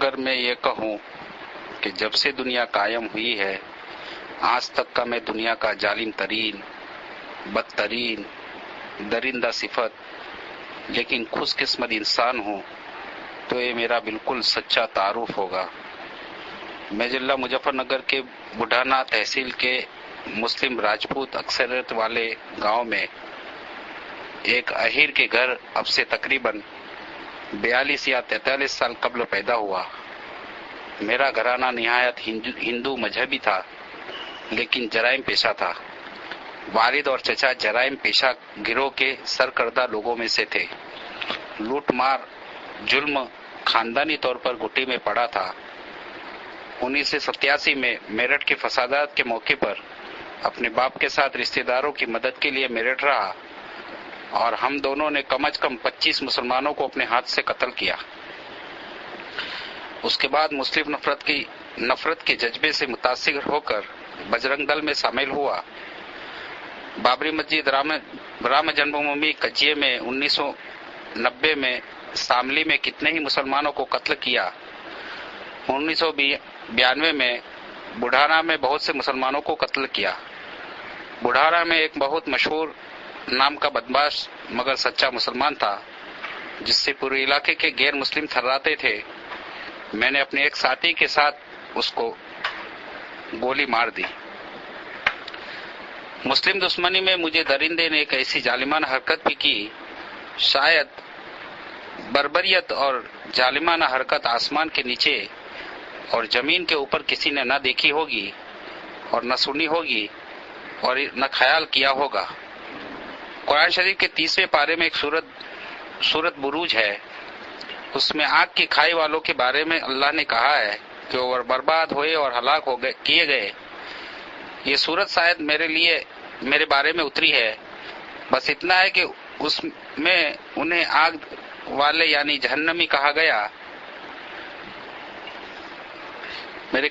اگر میں یہ کہوں کہ جب سے دنیا قائم ہوئی ہے آج تک کا میں دنیا کا ظالم ترین، بدترین، درندہ صفت لیکن خوش قسمت انسان ہوں تو یہ میرا بالکل سچا تعارف ہوگا۔ میں ضلع مظفر نگر کے بڑھانا تحصیل کے مسلم راجپوت اکثریت والے گاؤں میں ایک اہیر کے گھر اب سے تقریباً 42 یا 43 سال قبل پیدا ہوا۔ میرا گھرانہ نہایت ہندو مذہبی تھا لیکن جرائم پیشہ تھا۔ والد اور چچا جرائم پیشہ گروہ کے سرکردہ لوگوں میں سے تھے۔ لوٹ مار، ظلم خاندانی طور پر گھٹی میں پڑا تھا۔ 1987 میں میرٹھ کے فسادات کے موقع پر اپنے باپ کے ساتھ رشتہ داروں کی مدد کے لیے میرٹھ رہا اور ہم دونوں نے کم از کم 25 مسلمانوں کو اپنے ہاتھ سے قتل کیا۔ اس کے بعد مسلم نفرت کے جذبے سے متاثر ہو کر بجرنگ دل میں شامل ہوا۔ بابری مسجد، رام جنم بھومی کجیے میں 1990 میں شاملی میں کتنے ہی مسلمانوں کو قتل کیا۔ 1992 میں بڑھانا میں بہت سے مسلمانوں کو قتل کیا۔ بڑھانا میں ایک بہت مشہور نام کا بدماش مگر سچا مسلمان تھا جس سے پورے علاقے کے غیر مسلم تھراتے تھے۔ میں نے اپنے ایک ساتھی کے ساتھ اس کو گولی مار دی۔ مسلم دشمنی میں مجھے درندے نے ایک ایسی ظالمانہ حرکت بھی کی، شاید بربریت اور ظالمانہ حرکت آسمان کے نیچے اور زمین کے اوپر کسی نے نہ دیکھی ہوگی اور نہ سنی ہوگی اور نہ خیال کیا ہوگا۔ قرآن شریف کے 30ویں پارے میں ایک سورت بروج ہے، اس میں آگ کی کھائی والوں کے بارے میں اللہ نے کہا ہے کہ وہ برباد ہوئے اور ہلاک کیے گئے۔ یہ سورت شاید میرے بارے میں اتری ہے، بس اتنا ہے کہ اس میں انہیں آگ والے یعنی جہنمی کہا گیا۔ میرے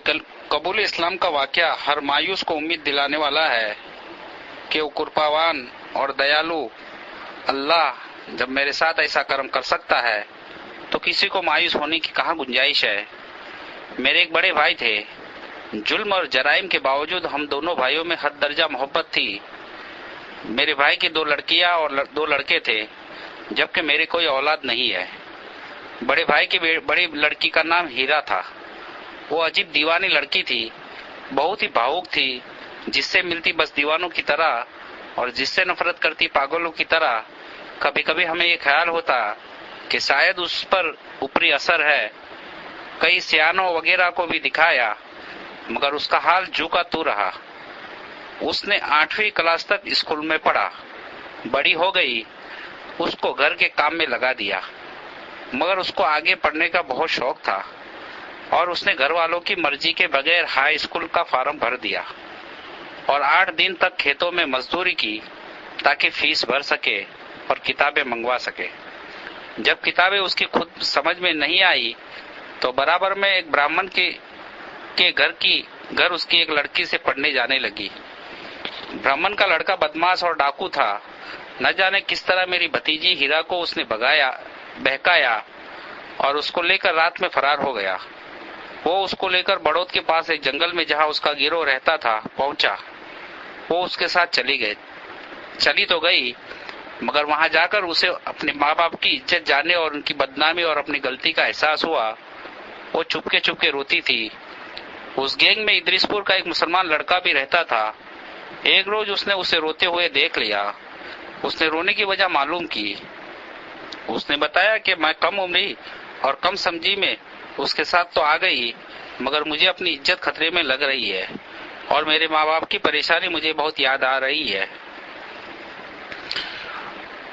قبول اسلام کا واقعہ ہر مایوس کو امید دلانے والا ہے کہ وہ کرپاوان اور دیالو اللہ جب میرے ساتھ ایسا کرم کر سکتا ہے تو کسی کو مایوس ہونے کی کہاں گنجائش ہے۔ میرے ایک بڑے بھائی تھے، ظلم اور جرائم کے باوجود ہم دونوں بھائیوں میں حد درجہ محبت تھی۔ میرے بھائی کی 2 لڑکیاں اور 2 لڑکے تھے جبکہ میرے کوئی اولاد نہیں ہے۔ بڑے بھائی کی بڑی لڑکی کا نام ہیرا تھا۔ وہ عجیب دیوانی لڑکی تھی، بہت ہی بھاوک تھی، جس سے ملتی بس دیوانوں کی طرح اور جس سے نفرت کرتی پاگلوں کی طرح۔ کبھی کبھی ہمیں یہ خیال ہوتا کہ شاید اس پر اوپری اثر ہے، کئی سیانوں وغیرہ کو بھی دکھایا مگر اس کا حال جو کا تو رہا۔ اس نے 8ویں کلاس تک اسکول میں پڑھا، بڑی ہو گئی، اس کو گھر کے کام میں لگا دیا، مگر اس کو آگے پڑھنے کا بہت شوق تھا اور اس نے گھر والوں کی مرضی کے بغیر ہائی اسکول کا فارم بھر دیا اور 8 دن تک کھیتوں میں مزدوری کی تاکہ فیس بھر سکے اور کتابیں منگوا سکے۔ جب کتابیں اس کی خود سمجھ میں نہیں آئی تو برابر میں ایک برہمن کے گھر اس کی ایک لڑکی سے پڑھنے جانے لگی۔ برہمن کا لڑکا بدماش اور ڈاکو تھا۔ نہ جانے کس طرح میری بھتیجی ہیرا کو اس نے بہکایا اور اس کو لے کر رات میں فرار ہو گیا۔ وہ اس کو لے کر بڑوت کے پاس ایک جنگل میں جہاں اس کا گروہ رہتا تھا پہنچا۔ وہ اس کے ساتھ چلی تو گئی مگر وہاں جا کر اسے اپنے ماں باپ کی عزت جانے اور ان کی بدنامی اور اپنی غلطی کا احساس ہوا۔ وہ چپکے چپکے روتی تھی۔ اس گینگ میں ادریس پور کا ایک مسلمان لڑکا بھی رہتا تھا۔ ایک روز اس نے اسے روتے ہوئے دیکھ لیا۔ اس نے رونے کی وجہ معلوم کی۔ اس نے بتایا کہ میں کم عمری اور کم سمجھی میں اس کے ساتھ تو آ گئی مگر مجھے اپنی عزت خطرے میں لگ رہی ہے اور میرے ماں باپ کی پریشانی مجھے بہت یاد آ رہی ہے۔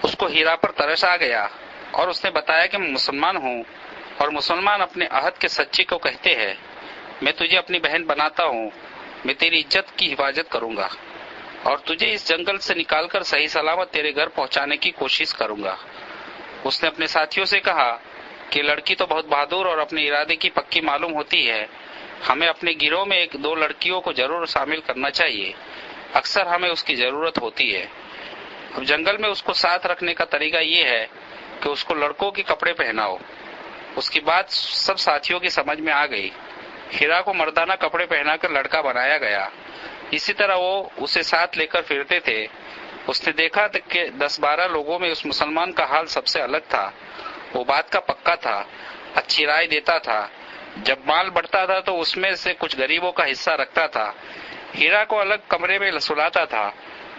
اس کو ہیرا پر ترس آ گیا اور اس نے بتایا کہ میں مسلمان ہوں اور مسلمان اپنے عہد کے سچے کو کہتے ہیں، میں تجھے اپنی بہن بناتا ہوں، میں تیری عزت کی حفاظت کروں گا اور تجھے اس جنگل سے نکال کر صحیح سلامت تیرے گھر پہنچانے کی کوشش کروں گا۔ اس نے اپنے ساتھیوں سے کہا کہ لڑکی تو بہت بہادر اور اپنے ارادے کی پکی معلوم ہوتی ہے، ہمیں اپنے گروہ میں 1-2 لڑکیوں کو ضرور شامل کرنا چاہیے، اکثر ہمیں اس کی ضرورت ہوتی ہے۔ اب جنگل میں اس کو ساتھ رکھنے کا طریقہ یہ ہے کہ اس کو لڑکوں کے کپڑے پہناؤ اس کی بات سب ساتھیوں کی سمجھ میں آ گئی۔ ہیرا کو مردانہ کپڑے پہنا کر لڑکا بنایا گیا، اسی طرح وہ اسے ساتھ لے کر پھرتے تھے۔ اس نے دیکھا کہ 10-12 لوگوں میں اس مسلمان کا حال سب سے الگ تھا۔ وہ بات کا پکا تھا، اچھی رائے دیتا تھا، جب مال بڑھتا تھا تو اس میں سے کچھ غریبوں کا حصہ رکھتا تھا۔ ہیرا کو الگ کمرے میں سلاتا تھا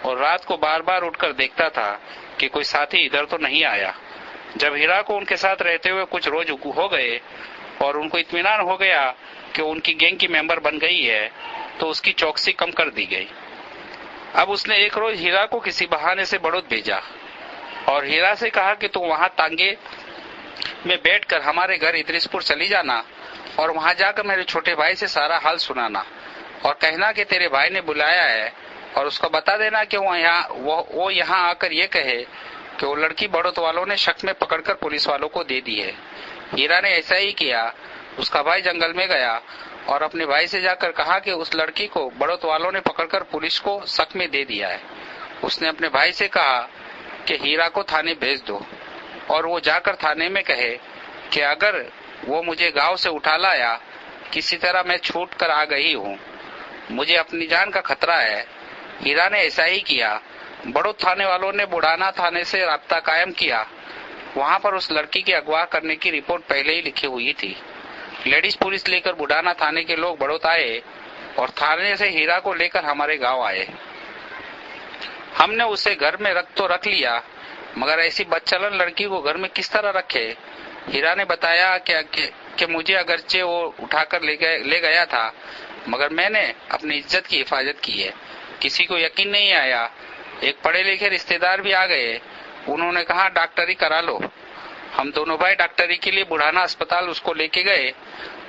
اور رات کو بار بار اٹھ کر دیکھتا تھا کہ کوئی ساتھی ادھر تو نہیں آیا۔ جب ہیرا کو ان کے ساتھ رہتے ہوئے کچھ روز ہو گئے اور ان کو اطمینان ہو گیا کہ ان کی گینگ کی ممبر بن گئی ہے تو اس کی چوکسی کم کر دی گئی۔ اب اس نے ایک روز ہیرا کو کسی بہانے سے بڑوت بھیجا اور ہیرا سے کہا کہ تم وہاں تانگے میں بیٹھ کر ہمارے گھر ادریس پور چلی جانا اور وہاں جا کر میرے چھوٹے بھائی سے سارا حال سنانا اور کہنا کہ تیرے بھائی نے بلایا ہے، اور اس کو بتا دینا کہ وہ یہاں آ کر یہ کہے کہ وہ لڑکی بڑوت والوں نے شک میں پکڑ کر پولیس والوں کو دے دی ہے۔ ہیرا نے ایسا ہی کیا۔ اس کا بھائی جنگل میں گیا اور اپنے بھائی سے جا کر کہا کہ اس لڑکی کو بڑوت والوں نے پکڑ کر پولیس کو شک میں دے دیا ہے۔ اس نے اپنے بھائی سے کہا کہ ہیرا کو تھانے بھیج دو اور وہ جا کر تھانے میں کہے کہ اگر وہ مجھے گاؤں سے اٹھا لایا، کسی طرح میں چھوٹ کر آ گئی ہوں، مجھے اپنی جان کا خطرہ ہے۔ ہیرا نے ایسا ہی کیا۔ بڑوت تھانے والوں نے بڑھانا تھانے سے رابطہ قائم کیا۔ وہاں پر اس لڑکی کے اغوا کرنے کی رپورٹ پہلے ہی لکھی ہوئی تھی۔ لیڈیز پولیس لے کر بڑھانا تھانے کے لوگ بڑوت آئے اور تھانے سے ہیرا کو لے کر ہمارے گاؤں آئے۔ ہم نے اسے گھر میں رکھ لیا، مگر ایسی بدچلن لڑکی کو گھر میں کس طرح رکھے؟ ہیرا نے بتایا کہ مجھے اگرچہ وہ اٹھا کر لے گیا تھا، مگر میں نے اپنی عزت کی حفاظت کی ہے۔ کسی کو یقین نہیں آیا۔ ایک پڑھے لکھے رشتہ دار بھی آ گئے۔ انہوں نے کہا ڈاکٹری کرا لو۔ ہم دونوں بھائی ڈاکٹری کے لیے بڑھانا اسپتال اس کو لے کے گئے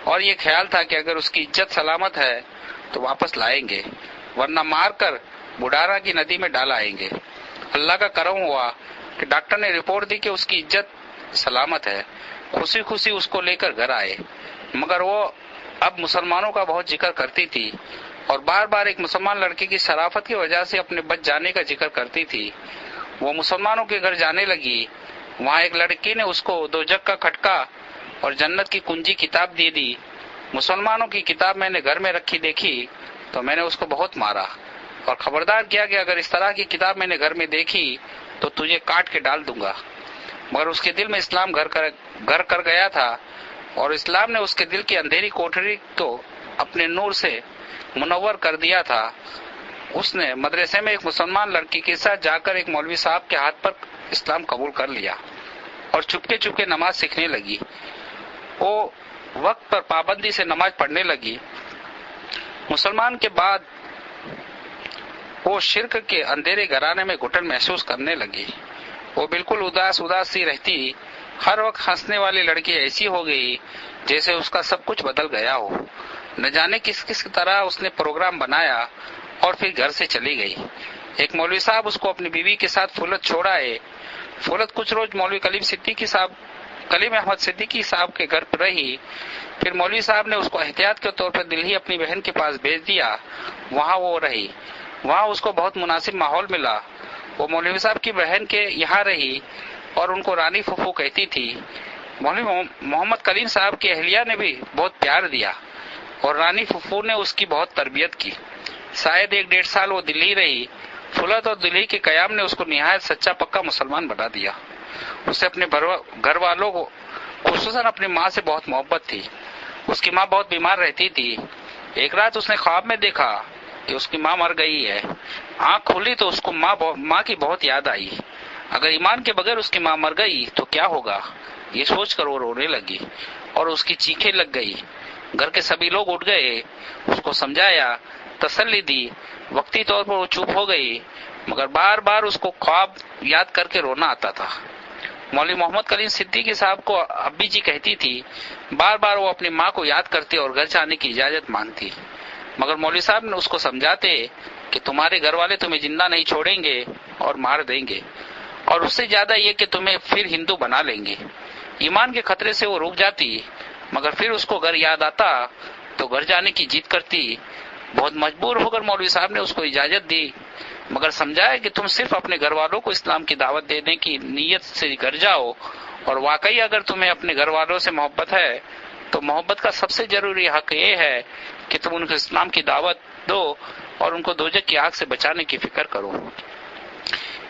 اور یہ خیال تھا کہ اگر اس کی عزت سلامت ہے تو واپس لائیں گے، ورنہ مار کر بڑھانا کی ندی میں ڈال آئیں گے۔ اللہ کا کرم ہوا کہ ڈاکٹر نے رپورٹ دی کہ اس کی عزت سلامت ہے۔ خوشی خوشی اس کو لے کر گھر آئے، مگر وہ اب مسلمانوں کا بہت ذکر کرتی تھی اور بار بار ایک مسلمان لڑکی کی شرافت کی وجہ سے اپنے بچ جانے کا ذکر کرتی تھی۔ وہ مسلمانوں کے گھر جانے لگی۔ وہاں ایک لڑکی نے اس کو دوزخ کا کھٹکا اور جنت کی کنجی کتاب دے دی۔ مسلمانوں کی کتاب میں نے گھر میں رکھی دیکھی تو میں نے اس کو بہت مارا اور خبردار کیا کہ اگر اس طرح کی کتاب میں نے گھر میں دیکھی تو تجھے کاٹ کے ڈال دوں گا۔ مگر اس کے دل میں اسلام گھر کر گیا تھا اور اسلام نے اس کے دل کی اندھیری کوٹری کو اپنے نور سے منور کر دیا تھا۔ اس نے مدرسے میں ایک مسلمان لڑکی کے ساتھ جا کر ایک مولوی صاحب کے ہاتھ پر اسلام قبول کر لیا اور چپکے نماز سیکھنے لگی۔ وہ وقت پر پابندی سے نماز پڑھنے لگی۔ مسلمان کے بعد وہ شرک کے اندھیرے گھرانے میں گھٹن محسوس کرنے لگی۔ وہ بالکل اداس سی رہتی۔ ہر وقت ہنسنے والی لڑکی ایسی ہو گئی جیسے اس کا سب کچھ بدل گیا ہو۔ نہ جانے کس طرح اس نے پروگرام بنایا اور پھر گھر سے چلی گئی۔ ایک مولوی صاحب اس کو اپنی بیوی کے ساتھ فولت چھوڑائے۔ فولت کچھ روز مولوی کلیم احمد صدیقی صاحب کے گھر پر رہی۔ پھر مولوی صاحب نے اس کو احتیاط کے طور پر دلہی اپنی بہن کے پاس بھیج دیا۔ وہاں وہ رہی۔ وہاں اس کو بہت مناسب ماحول ملا۔ وہ مولوی صاحب کی بہن کے یہاں رہی اور ان کو رانی پھوپھو کہتی تھی۔ مولوی محمد کلیم صاحب کی اہلیہ نے بھی بہت پیار دیا اور رانی پھوپھو نے اس کی بہت تربیت کی۔ شاید 1-1.5 سال وہ دلی رہی۔ فولت اور دلی کے قیام نے اس کو نہایت سچا پکا مسلمان بنا دیا۔ اسے اپنے گھر والوں کو خصوصاً اپنی ماں سے بہت محبت تھی۔ اس کی ماں بہت بیمار رہتی تھی۔ ایک رات اس نے خواب میں دیکھا کہ اس کی ماں مر گئی ہے۔ آنکھ کھلی تو اس کو ماں کی بہت یاد آئی۔ اگر ایمان کے بغیر اس کی ماں مر گئی تو کیا ہوگا، یہ سوچ کر وہ رونے لگی اور اس کی چیخیں لگ گئی۔ گھر کے سبھی لوگ اٹھ گئے، اس کو سمجھایا، تسلی دی۔ وقتی طور پر وہ چپ ہو گئی، مگر بار بار اس کو خواب یاد کر کے رونا آتا تھا۔ مولوی محمد کلیم صدیقی صاحب کو ابی جی کہتی تھی۔ بار بار وہ اپنی ماں کو یاد کرتے اور گھر جانے کی اجازت مانگتی، مگر مولوی صاحب نے اس کو سمجھاتے کہ تمہارے گھر والے تمہیں زندہ نہیں چھوڑیں گے اور مار دیں گے، اور اس سے زیادہ یہ کہ تمہیں پھر ہندو بنا لیں گے۔ ایمان کے خطرے سے وہ رک جاتی، مگر پھر اس کو گھر یاد آتا تو گھر جانے کی ضد کرتی۔ بہت مجبور ہو کر مولوی صاحب نے اس کو اجازت دی، مگر سمجھایا کہ تم صرف اپنے گھر والوں کو اسلام کی دعوت دینے کی نیت سے گھر جاؤ اور واقعی اگر تمہیں اپنے گھر والوں سے محبت ہے تو محبت کا سب سے ضروری حق یہ ہے کہ تم ان کو اسلام کی دعوت دو اور ان کو دوزخ کی آگ سے بچانے کی فکر کرو۔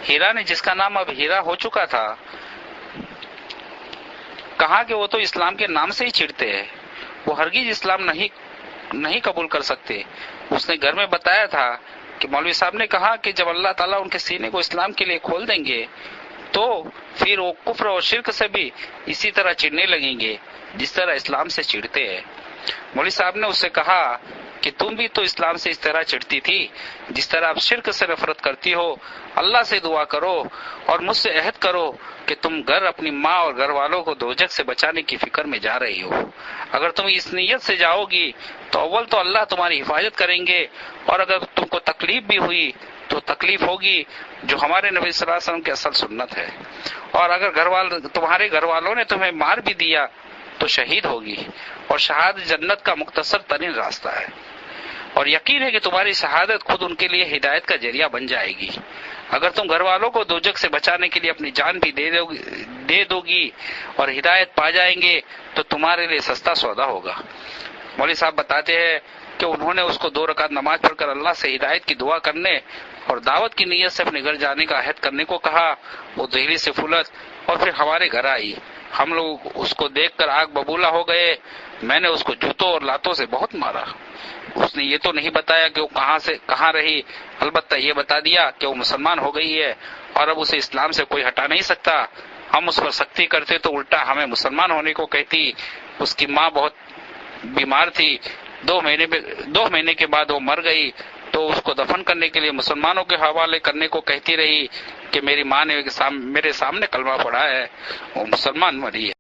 ہیرا نے، جس کا نام اب ہیرا ہو چکا تھا، کہا کہ وہ تو اسلام کے نام سے ہی چڑھتے ہیں، وہ ہرگز اسلام نہیں قبول کر سکتے۔ اس نے گھر میں بتایا تھا کہ مولوی صاحب نے کہا کہ جب اللہ تعالیٰ ان کے سینے کو اسلام کے لیے کھول دیں گے تو پھر وہ کفر اور شرک سے بھی اسی طرح چڑھنے لگیں گے جس طرح اسلام سے چڑھتے ہیں۔ مولوی صاحب نے اس سے کہا کہ تم بھی تو اسلام سے اس طرح چڑھتی تھی جس طرح آپ شرک سے نفرت کرتی ہو۔ اللہ سے دعا کرو اور مجھ سے عہد کرو کہ تم گھر اپنی ماں اور گھر والوں کو دوزخ سے بچانے کی فکر میں جا رہی ہو۔ اگر تم اس نیت سے جاؤ گی تو اول تو اللہ تمہاری حفاظت کریں گے، اور اگر تم کو تکلیف بھی ہوئی تو تکلیف ہوگی جو ہمارے نبی صلی اللہ علیہ وسلم کی اصل سنت ہے، اور اگر تمہارے گھر والوں نے تمہیں مار بھی دیا تو شہید ہوگی، اور شہادت جنت کا مختصر ترین راستہ ہے، اور یقین ہے کہ تمہاری شہادت خود ان کے لیے ہدایت کا ذریعہ بن جائے گی۔ اگر تم گھر والوں کو دوزخ سے بچانے کے لیے اپنی جان بھی دے دو گی اور ہدایت پا جائیں گے تو تمہارے لیے سستا سودا ہوگا۔ مولوی صاحب بتاتے ہیں کہ انہوں نے اس کو 2 رکعت نماز پڑھ کر اللہ سے ہدایت کی دعا کرنے اور دعوت کی نیت سے اپنے گھر جانے کا عہد کرنے کو کہا۔ وہ دہلی سے پھولت اور پھر ہمارے گھر آئی۔ ہم لوگ اس کو دیکھ کر آگ ببولا ہو گئے۔ میں نے اس کو جوتوں اور لاتوں سے بہت مارا۔ اس نے یہ تو نہیں بتایا کہ وہ کہاں رہی، البتہ یہ بتا دیا کہ وہ مسلمان ہو گئی ہے اور اب اسے اسلام سے کوئی ہٹا نہیں سکتا۔ ہم اس پر سختی کرتے تو الٹا ہمیں مسلمان ہونے کو کہتی۔ اس کی ماں بہت بیمار تھی، 2 مہینے کے بعد وہ مر گئی تو اس کو دفن کرنے کے لیے مسلمانوں کے حوالے کرنے کو کہتی رہی کہ میری ماں نے میرے سامنے کلمہ پڑھا ہے، وہ مسلمان مری ہے۔